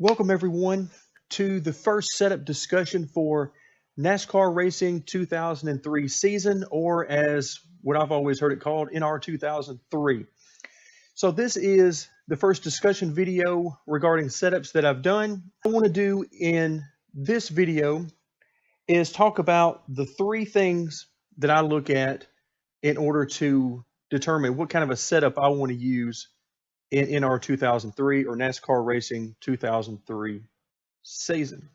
Welcome everyone to the first setup discussion for NASCAR Racing 2003 season, or as what I've always heard it called, NR 2003. So this is the first discussion video regarding setups that I've done. What I want to do in this video is talk about the three things that I look at in order to determine what kind of a setup I want to use in NR 2003 or NASCAR Racing 2003 season.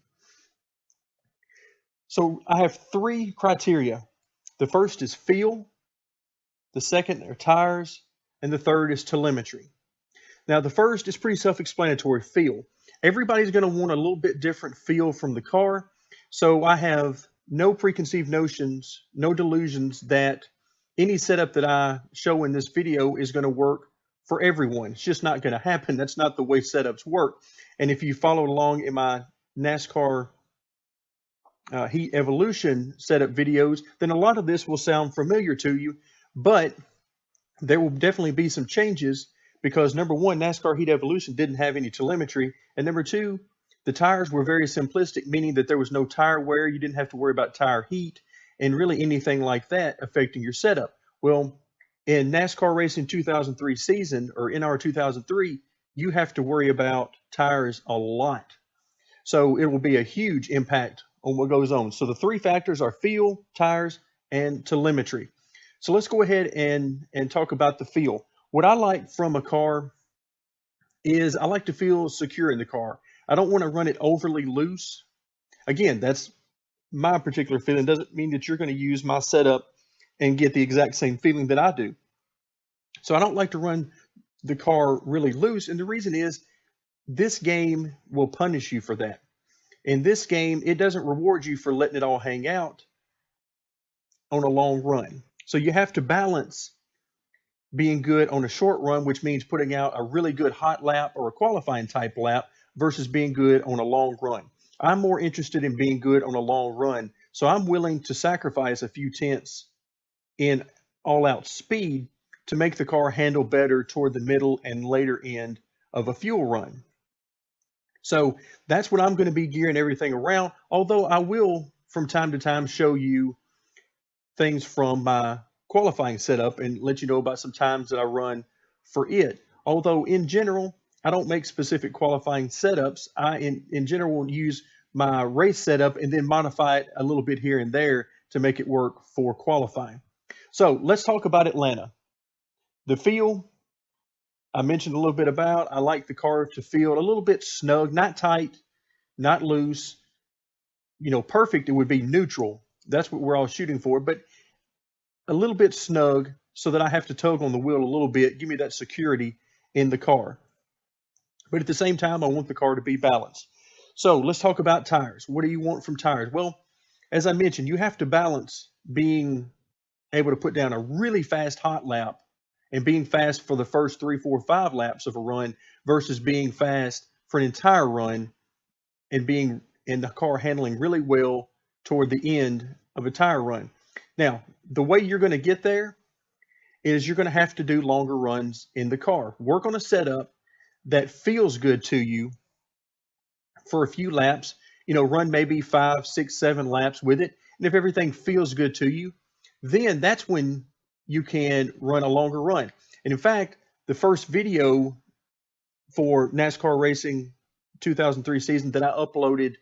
So I have three criteria. The first is feel, the second are tires, and the third is telemetry. Now the first is pretty self-explanatory, feel. Everybody's going to want a little bit different feel from the car, so I have no preconceived notions, no delusions that any setup that I show in this video is going to work for everyone. It's just not going to happen. That's not the way setups work. And if you followed along in my NASCAR Heat Evolution setup videos, then a lot of this will sound familiar to you, but there will definitely be some changes because number one, NASCAR Heat Evolution didn't have any telemetry, and number two, the tires were very simplistic, meaning that there was no tire wear. You didn't have to worry about tire heat and really anything like that affecting your setup. Well, in NASCAR Racing 2003 season, or NR 2003, you have to worry about tires a lot. So it will be a huge impact on what goes on. So the three factors are feel, tires, and telemetry. So let's go ahead and talk about the feel. What I like from a car is I like to feel secure in the car. I don't want to run it overly loose. Again, that's my particular feeling. Doesn't mean that you're going to use my setup and get the exact same feeling that I do. So I don't like to run the car really loose. And the reason is this game will punish you for that. In this game, it doesn't reward you for letting it all hang out on a long run. So you have to balance being good on a short run, which means putting out a really good hot lap or a qualifying type lap versus being good on a long run. I'm more interested in being good on a long run. So I'm willing to sacrifice a few tenths in all-out speed to make the car handle better toward the middle and later end of a fuel run. So that's what I'm going to be gearing everything around, although I will from time to time show you things from my qualifying setup and let you know about some times that I run for it. Although in general, I don't make specific qualifying setups. I in general will use my race setup and then modify it a little bit here and there to make it work for qualifying. So let's talk about Atlanta. The feel, I mentioned a little bit about. I like the car to feel a little bit snug, not tight, not loose. You know, perfect, it would be neutral. That's what we're all shooting for, but a little bit snug so that I have to tug on the wheel a little bit, give me that security in the car. But at the same time, I want the car to be balanced. So let's talk about tires. What do you want from tires? Well, as I mentioned, you have to balance being able to put down a really fast hot lap and being fast for the first 3, 4, 5 laps of a run versus being fast for an entire run and being in the car handling really well toward the end of a tire run. Now, the way you're going to get there is you're going to have to do longer runs in the car. Work on a setup that feels good to you for a few laps. You know, run maybe 5, 6, 7 laps with it. And if everything feels good to you, then that's when you can run a longer run. And in fact, the first video for NASCAR Racing 2003 season that I uploaded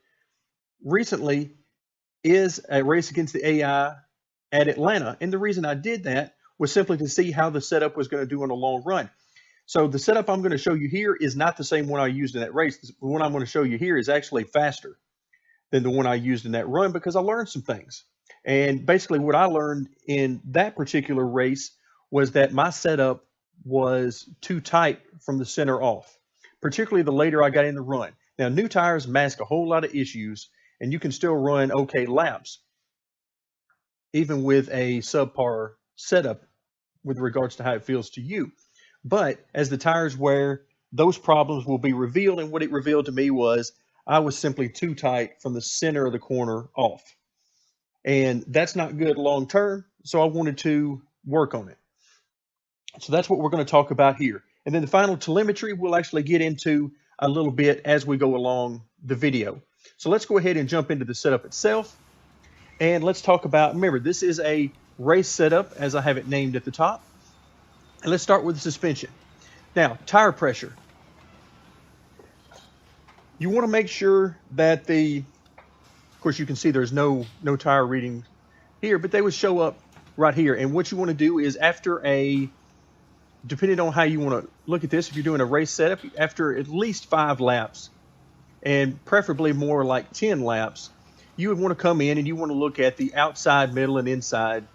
recently is a race against the AI at Atlanta. And the reason I did that was simply to see how the setup was going to do on a long run. So the setup I'm going to show you here is not the same one I used in that race. The one I'm going to show you here is actually faster than the one I used in that run because I learned some things. And basically what I learned in that particular race was that my setup was too tight from the center off, particularly the later I got in the run. Now, new tires mask a whole lot of issues, and you can still run okay laps, even with a subpar setup with regards to how it feels to you. But as the tires wear, those problems will be revealed, and what it revealed to me was I was simply too tight from the center of the corner off. And that's not good long term, so I wanted to work on it. So that's what we're going to talk about here. And then the final telemetry, we'll actually get into a little bit as we go along the video. So let's go ahead and jump into the setup itself. And let's talk about, remember, this is a race setup as I have it named at the top. And let's start with the suspension. Now, tire pressure. You want to make sure that of course, you can see there's no tire reading here, but they would show up right here. And what you want to do is depending on how you want to look at this, if you're doing a race setup, after at least 5 laps, and preferably more like 10 laps, you would want to come in and you want to look at the outside, middle, and inside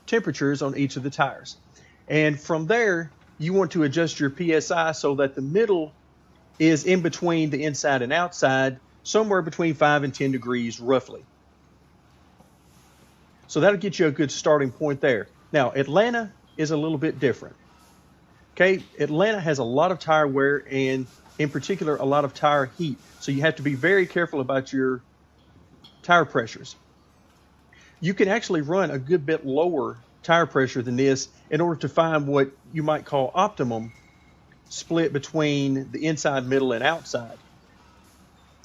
temperatures on each of the tires. And from there, you want to adjust your PSI so that the middle is in between the inside and outside, somewhere between 5 and 10 degrees roughly. So that'll get you a good starting point there. Now, Atlanta is a little bit different. Okay, Atlanta has a lot of tire wear and in particular a lot of tire heat. So you have to be very careful about your tire pressures. You can actually run a good bit lower tire pressure than this in order to find what you might call optimum split between the inside, middle, and outside.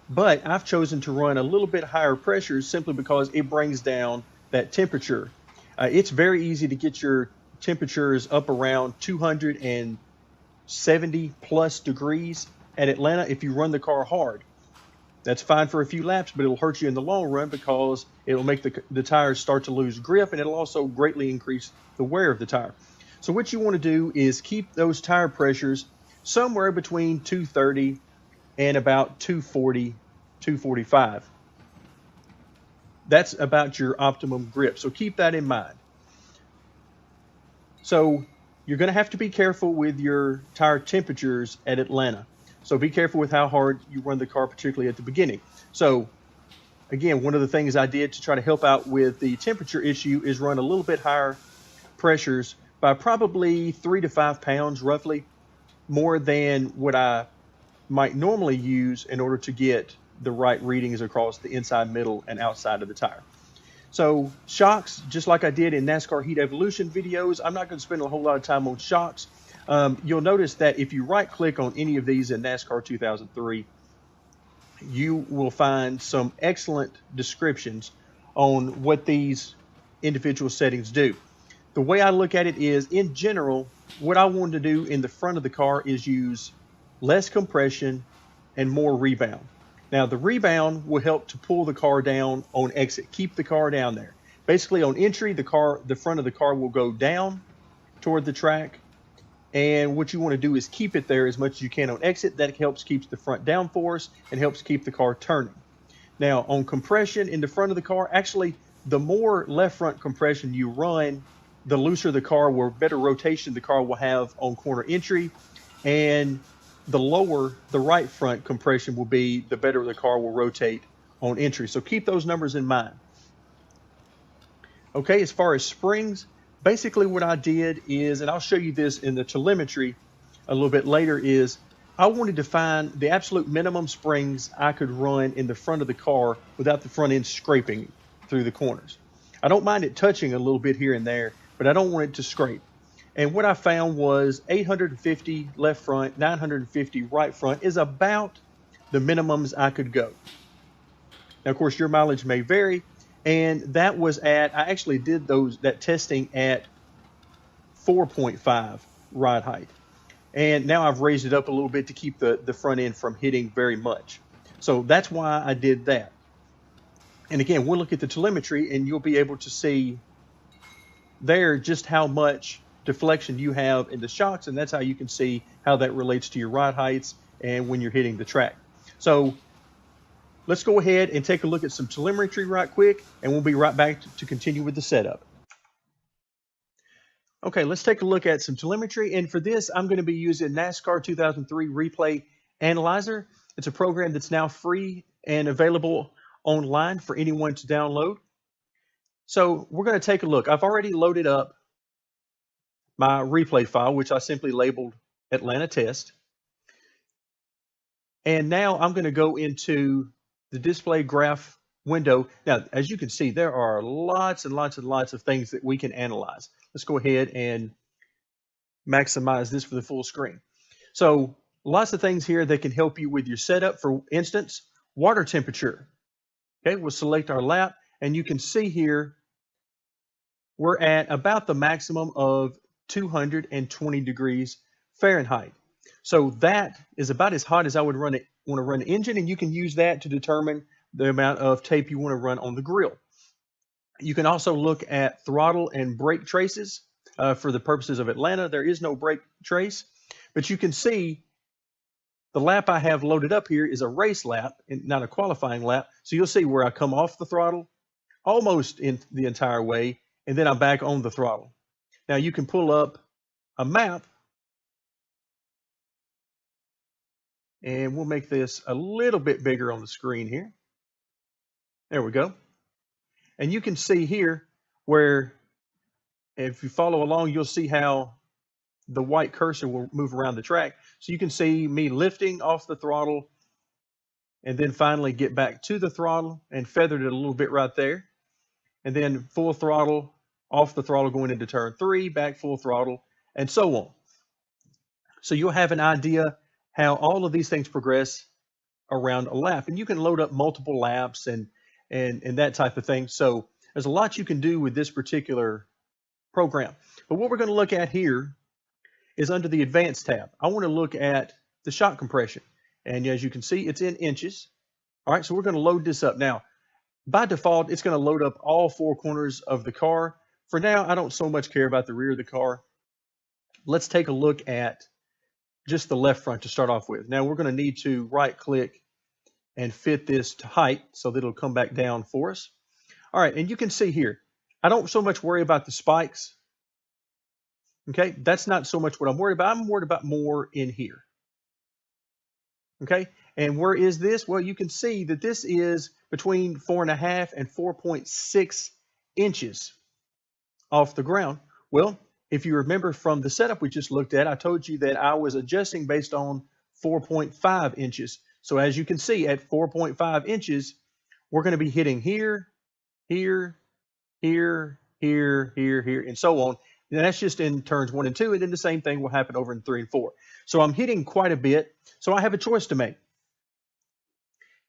But I've chosen to run a little bit higher pressures simply because it brings down that temperature. It's very easy to get your temperatures up around 270 plus degrees at Atlanta if you run the car hard. That's fine for a few laps, but it'll hurt you in the long run because it'll make the tires start to lose grip, and it'll also greatly increase the wear of the tire. So what you want to do is keep those tire pressures somewhere between 230 and about 240, 245. That's about your optimum grip. So keep that in mind. So you're going to have to be careful with your tire temperatures at Atlanta. So be careful with how hard you run the car, particularly at the beginning. So again, one of the things I did to try to help out with the temperature issue is run a little bit higher pressures by probably 3 to 5 pounds, roughly, more than what I might normally use in order to get the right readings across the inside, middle, and outside of the tire. So shocks, just like I did in NASCAR Heat Evolution videos, I'm not going to spend a whole lot of time on shocks. You'll notice that if you right click on any of these in NASCAR 2003, you will find some excellent descriptions on what these individual settings do. The way I look at it is, in general, what I want to do in the front of the car is use less compression and more rebound. Now, the rebound will help to pull the car down on exit, keep the car down there. Basically, on entry, the front of the car will go down toward the track. And what you want to do is keep it there as much as you can on exit. That helps keep the front downforce and helps keep the car turning. Now, on compression in the front of the car, actually, the more left front compression you run, the looser the car will, better rotation the car will have on corner entry. And the lower the right front compression will be, the better the car will rotate on entry. So keep those numbers in mind. Okay, as far as springs, basically what I did is, and I'll show you this in the telemetry a little bit later, is I wanted to find the absolute minimum springs I could run in the front of the car without the front end scraping through the corners. I don't mind it touching a little bit here and there, but I don't want it to scrape. And what I found was 850 left front, 950 right front is about the minimums I could go. Now, of course, your mileage may vary. And that was I actually did that testing at 4.5 ride height. And now I've raised it up a little bit to keep the front end from hitting very much. So that's why I did that. And again, we'll look at the telemetry and you'll be able to see there just how much deflection you have in the shocks. And that's how you can see how that relates to your ride heights and when you're hitting the track. So let's go ahead and take a look at some telemetry right quick, and we'll be right back to continue with the setup. Okay, let's take a look at some telemetry, and for this, I'm going to be using NASCAR 2003 Replay Analyzer. It's a program that's now free and available online for anyone to download. So we're going to take a look. I've already loaded up my replay file, which I simply labeled Atlanta Test. And now I'm going to go into the display graph window. Now, as you can see, there are lots and lots and lots of things that we can analyze. Let's go ahead and maximize this for the full screen. So lots of things here that can help you with your setup. For instance, water temperature. Okay, we'll select our lap, and you can see here we're at about the maximum of 220 degrees Fahrenheit. So that is about as hot as I would want to run the engine, and you can use that to determine the amount of tape you want to run on the grill. You can also look at throttle and brake traces. For the purposes of Atlanta, there is no brake trace, but you can see the lap I have loaded up here is a race lap and not a qualifying lap. So you'll see where I come off the throttle almost in the entire way, and then I'm back on the throttle. Now you can pull up a map, and we'll make this a little bit bigger on the screen here. There we go. And you can see here where, if you follow along, you'll see how the white cursor will move around the track. So you can see me lifting off the throttle and then finally get back to the throttle and feathered it a little bit right there. And then full throttle, off the throttle going into turn 3, back full throttle, and so on. So you'll have an idea how all of these things progress around a lap. And you can load up multiple laps and that type of thing. So there's a lot you can do with this particular program. But what we're going to look at here is under the Advanced tab. I want to look at the shock compression. And as you can see, it's in inches. All right, so we're going to load this up. Now, by default, it's going to load up all 4 corners of the car. For now, I don't so much care about the rear of the car. Let's take a look at just the left front to start off with. Now, we're going to need to right-click and fit this to height so that it'll come back down for us. All right, and you can see here, I don't so much worry about the spikes. Okay, that's not so much what I'm worried about. I'm worried about more in here. Okay, and where is this? Well, you can see that this is between 4.5 and 4.6 inches off the ground. Well, if you remember from the setup we just looked at, I told you that I was adjusting based on 4.5 inches. So as you can see, at 4.5 inches, we're going to be hitting here, here, here, here, here, here, and so on. And that's just in turns 1 and 2, and then the same thing will happen over in 3 and 4. So I'm hitting quite a bit, so I have a choice to make.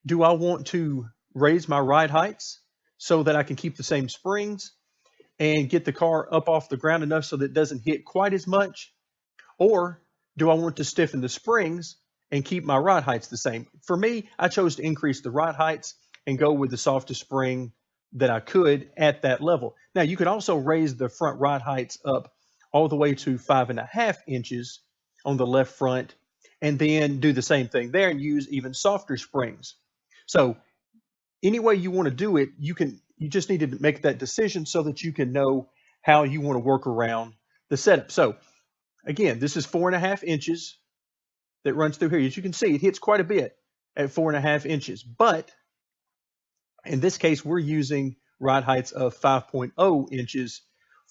Do I want to raise my ride heights so that I can keep the same springs and get the car up off the ground enough so that it doesn't hit quite as much? Or do I want to stiffen the springs and keep my ride heights the same? For me, I chose to increase the ride heights and go with the softest spring that I could at that level. Now, you could also raise the front ride heights up all the way to 5.5 inches on the left front, and then do the same thing there and use even softer springs. So any way you want to do it, you just need to make that decision so that you can know how you want to work around the setup. So again, this is 4.5 inches that runs through here. As you can see, it hits quite a bit at 4.5 inches, but in this case, we're using ride heights of 5.0 inches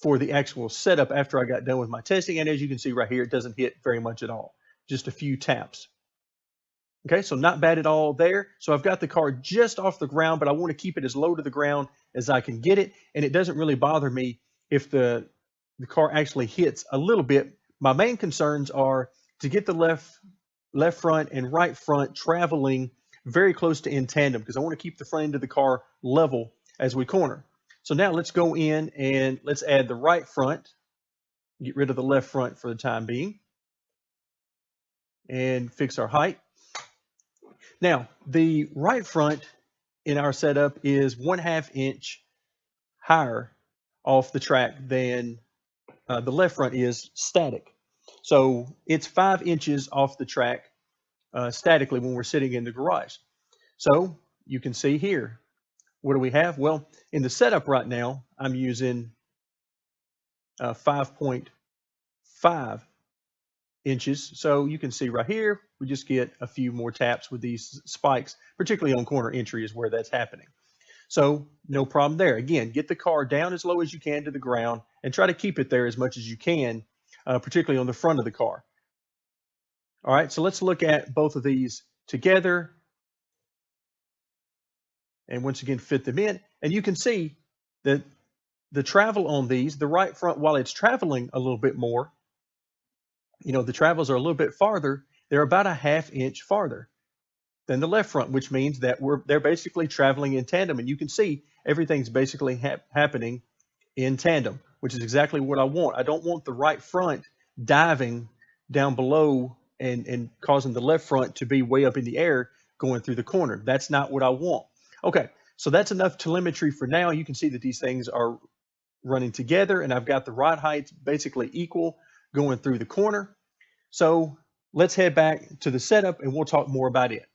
for the actual setup after I got done with my testing. And as you can see right here, it doesn't hit very much at all, just a few taps. Okay, so not bad at all there. So I've got the car just off the ground, but I want to keep it as low to the ground as I can get it. And it doesn't really bother me if the car actually hits a little bit. My main concerns are to get the left front and right front traveling very close to in tandem, because I want to keep the front end of the car level as we corner. So now let's go in and let's add the right front, get rid of the left front for the time being, and fix our height. Now, the right front in our setup is 1/2 inch higher off the track than the left front is static. So it's 5 inches off the track statically when we're sitting in the garage. So you can see here, what do we have? Well, in the setup right now, I'm using 5.5 inches. So you can see right here, we just get a few more taps with these spikes, particularly on corner entry is where that's happening. So no problem there. Again, get the car down as low as you can to the ground and try to keep it there as much as you can, particularly on the front of the car. All right, so let's look at both of these together. And once again, fit them in. And you can see that the travel on these, the right front, while it's traveling a little bit more, the travels are a little bit farther, they're about a ½ inch farther than the left front, which means that they're basically traveling in tandem. And you can see everything's basically happening in tandem, which is exactly what I want. I don't want the right front diving down below and causing the left front to be way up in the air going through the corner. That's not what I want. Okay, so that's enough telemetry for now. You can see that these things are running together, and I've got the ride heights basically equal going through the corner. So let's head back to the setup and we'll talk more about it.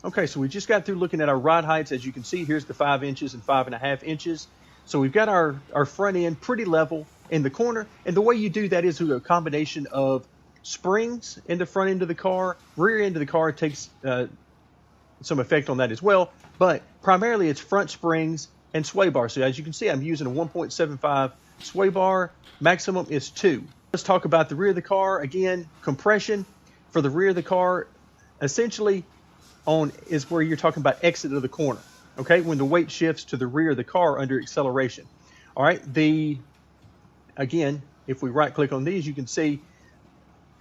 Okay, so we just got through looking at our ride heights. As you can see, here's the 5 inches and 5.5 inches. So we've got our front end pretty level in the corner. And the way you do that is through a combination of springs in the front end of the car. Rear end of the car takes some effect on that as well. But primarily it's front springs and sway bar. So as you can see, I'm using a 1.75 sway bar. Maximum is 2. Let's talk about the rear of the car. Again, compression for the rear of the car essentially is where you're talking about exit of the corner, okay, when the weight shifts to the rear of the car under acceleration. All right, again, if we right click on these, you can see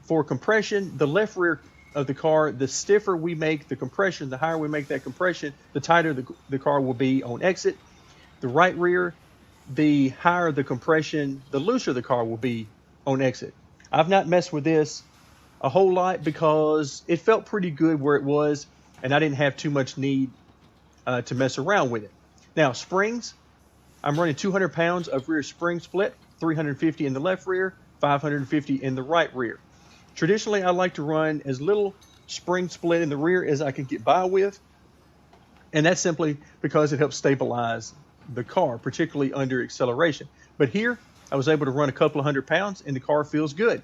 for compression, the left rear of the car, the stiffer we make the compression, the higher we make that compression, the tighter the car will be on exit. The right rear, the higher the compression, the looser the car will be on exit. I've not messed with this a whole lot because it felt pretty good where it was, and I didn't have too much need to mess around with it. Now, springs, I'm running 200 pounds of rear spring split, 350 in the left rear, 550 in the right rear. Traditionally, I like to run as little spring split in the rear as I can get by with, and that's simply because it helps stabilize the car, particularly under acceleration. But here, I was able to run a couple of 100 pounds, and the car feels good.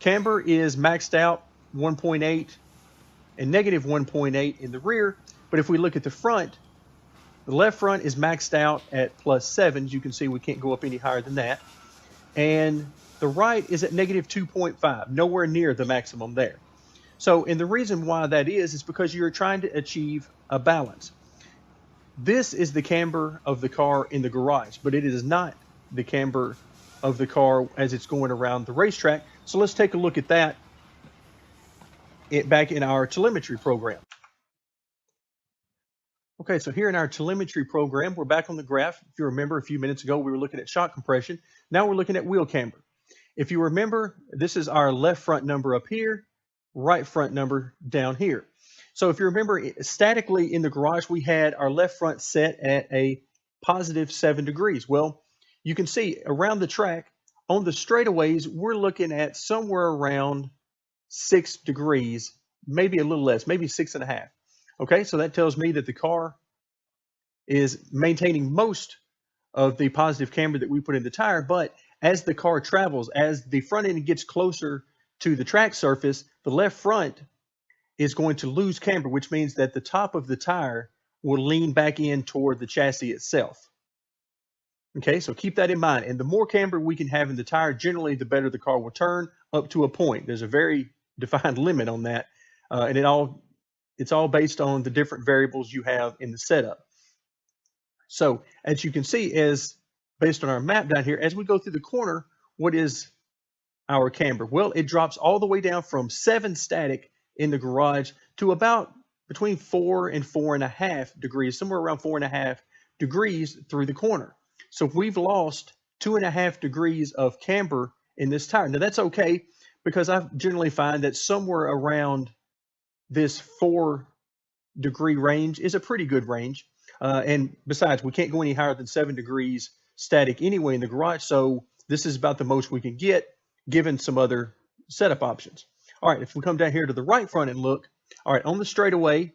Camber is maxed out 1.8 and negative 1.8 in the rear. But if we look at the front, the left front is maxed out at +7. As you can see, we can't go up any higher than that. And the right is at negative 2.5, nowhere near the maximum there. So, and the reason why that is because you're trying to achieve a balance. This is the camber of the car in the garage, but it is not the camber of the car as it's going around the racetrack. So let's take a look at that back in our telemetry program. Okay, so here in our telemetry program, we're back on the graph. If you remember a few minutes ago, we were looking at shock compression. Now we're looking at wheel camber. If you remember, this is our left front number up here, right front number down here. So if you remember, statically in the garage, we had our left front set at a positive 7 degrees. Well, you can see around the track, on the straightaways, we're looking at somewhere around 6 degrees, maybe a little less, maybe 6.5. Okay, so that tells me that the car is maintaining most of the positive camber that we put in the tire, but as the car travels, as the front end gets closer to the track surface, the left front is going to lose camber, which means that the top of the tire will lean back in toward the chassis itself. Okay, so keep that in mind. And the more camber we can have in the tire, generally the better the car will turn up to a point. There's a very defined limit on that, and it's all based on the different variables you have in the setup. So as you can see, based on our map down here, as we go through the corner, what is our camber? Well, it drops all the way down from 7 static in the garage to about between 4 and 4.5 degrees, somewhere around 4.5 degrees through the corner. So we've lost 2.5 degrees of camber in this tire. Now that's okay, because I generally find that somewhere around this 4 degree range is a pretty good range. And besides, we can't go any higher than 7 degrees static anyway in the garage. So this is about the most we can get given some other setup options. All right, if we come down here to the right front and look, all right, on the straightaway,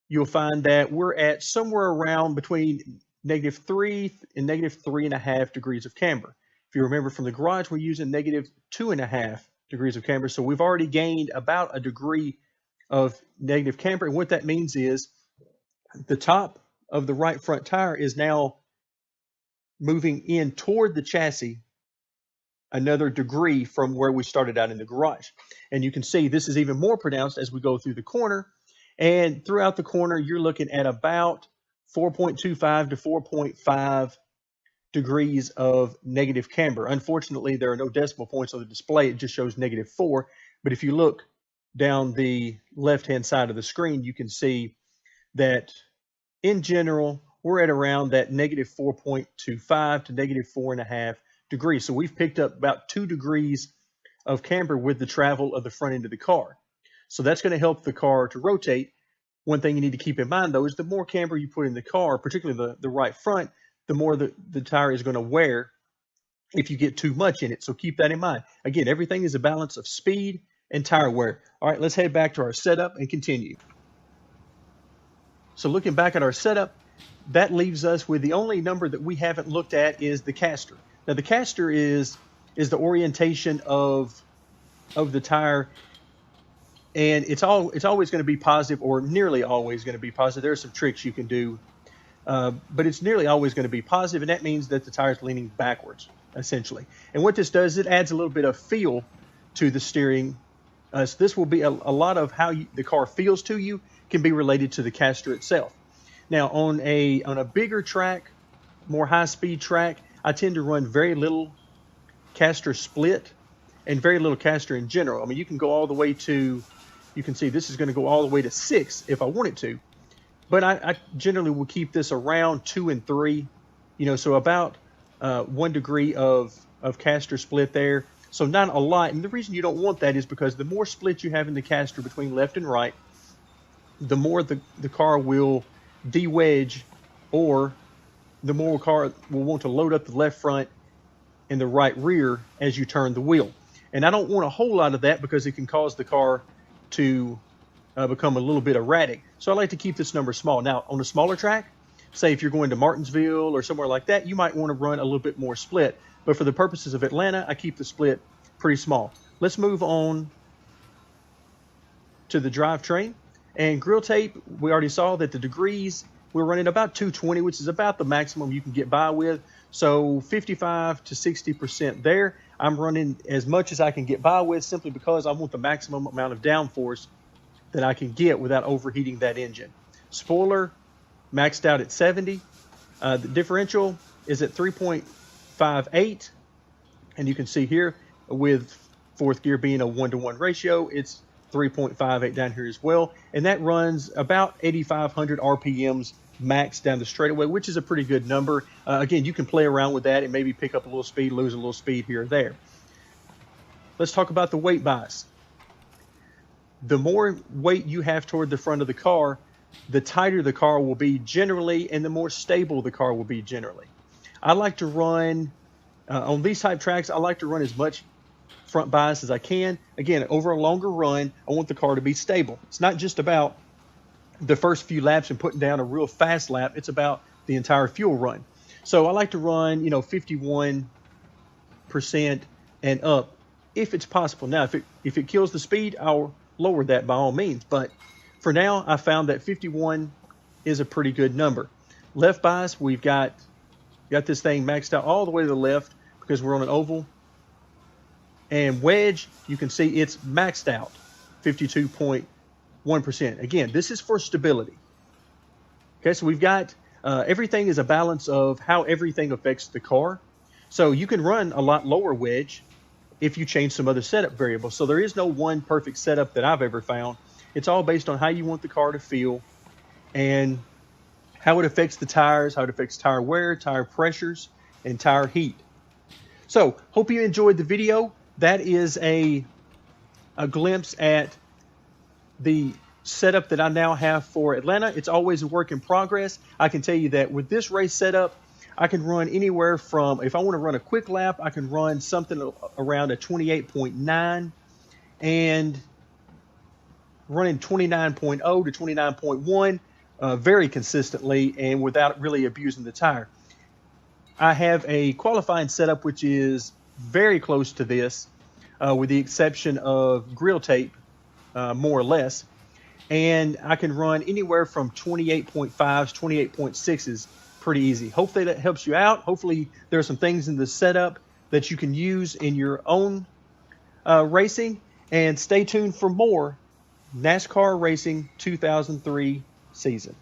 you'll find that we're at somewhere around between -3 and -3.5 degrees of camber. If you remember from the garage, we're using -2.5 degrees of camber. So we've already gained about a degree of negative camber. And what that means is the top of the right front tire is now moving in toward the chassis another degree from where we started out in the garage. And you can see this is even more pronounced as we go through the corner. And throughout the corner, you're looking at about 4.25 to 4.5 degrees of negative camber. Unfortunately, there are no decimal points on the display. It just shows -4. But if you look down the left-hand side of the screen, you can see that in general, we're at around that negative 4.25 to negative 4.5 degrees. So we've picked up about 2 degrees of camber with the travel of the front end of the car. So that's going to help the car to rotate. One thing you need to keep in mind, though, is the more camber you put in the car, particularly the right front, the more the tire is going to wear if you get too much in it. So keep that in mind. Again, everything is a balance of speed and tire wear. All right, let's head back to our setup and continue. So looking back at our setup, that leaves us with the only number that we haven't looked at is the caster. Now the caster is the orientation of the tire, and it's always going to be positive, or nearly always going to be positive. There are some tricks you can do, but it's nearly always going to be positive, and that means that the tire is leaning backwards, essentially. And what this does, it adds a little bit of feel to the steering. So this will be a lot of how the car feels to you can be related to the caster itself. Now on a bigger track, more high-speed track, I tend to run very little caster split and very little caster in general. I mean, you can go all the way to, you can see this is going to go all the way to 6 if I wanted to, but I generally will keep this around 2 and 3, so about 1 degree of caster split there. So not a lot, and the reason you don't want that is because the more split you have in the caster between left and right, the more the car will de-wedge, or the more the car will want to load up the left front and the right rear as you turn the wheel. And I don't want a whole lot of that because it can cause the car to become a little bit erratic. So I like to keep this number small. Now on a smaller track, say if you're going to Martinsville or somewhere like that, you might want to run a little bit more split. But for the purposes of Atlanta, I keep the split pretty small. Let's move on to the drivetrain. And grill tape, we already saw that the degrees, we're running about 220, which is about the maximum you can get by with. So 55 to 60% there. I'm running as much as I can get by with simply because I want the maximum amount of downforce that I can get without overheating that engine. Spoiler, maxed out at 70. The differential is at 3.58. And you can see here with fourth gear being a 1-to-1 ratio, it's 3.58 down here as well, and that runs about 8,500 RPMs max down the straightaway, which is a pretty good number. Again, you can play around with that and maybe pick up a little speed, lose a little speed here or there. Let's talk about the weight bias. The more weight you have toward the front of the car, the tighter the car will be generally, and the more stable the car will be generally. I like to run, on these type tracks, I like to run as much front bias as I can. Again, over a longer run, I want the car to be stable. It's not just about the first few laps and putting down a real fast lap. It's about the entire fuel run. So I like to run, 51% and up if it's possible. Now, if it kills the speed, I'll lower that by all means. But for now, I found that 51 is a pretty good number. Left bias, we've got this thing maxed out all the way to the left because we're on an oval. And wedge, you can see it's maxed out, 52.1%. Again, this is for stability. Okay, so we've got everything is a balance of how everything affects the car. So you can run a lot lower wedge if you change some other setup variables. So there is no one perfect setup that I've ever found. It's all based on how you want the car to feel and how it affects the tires, how it affects tire wear, tire pressures, and tire heat. So hope you enjoyed the video. That is a glimpse at the setup that I now have for Atlanta. It's always a work in progress. I can tell you that with this race setup, I can run anywhere from, if I want to run a quick lap, I can run something around a 28.9 and running 29.0 to 29.1 very consistently and without really abusing the tire. I have a qualifying setup which is very close to this, with the exception of grill tape, more or less. And I can run anywhere from 28.5s, 28.6s pretty easy. Hopefully that helps you out. Hopefully there are some things in the setup that you can use in your own racing. And stay tuned for more NASCAR Racing 2003 season.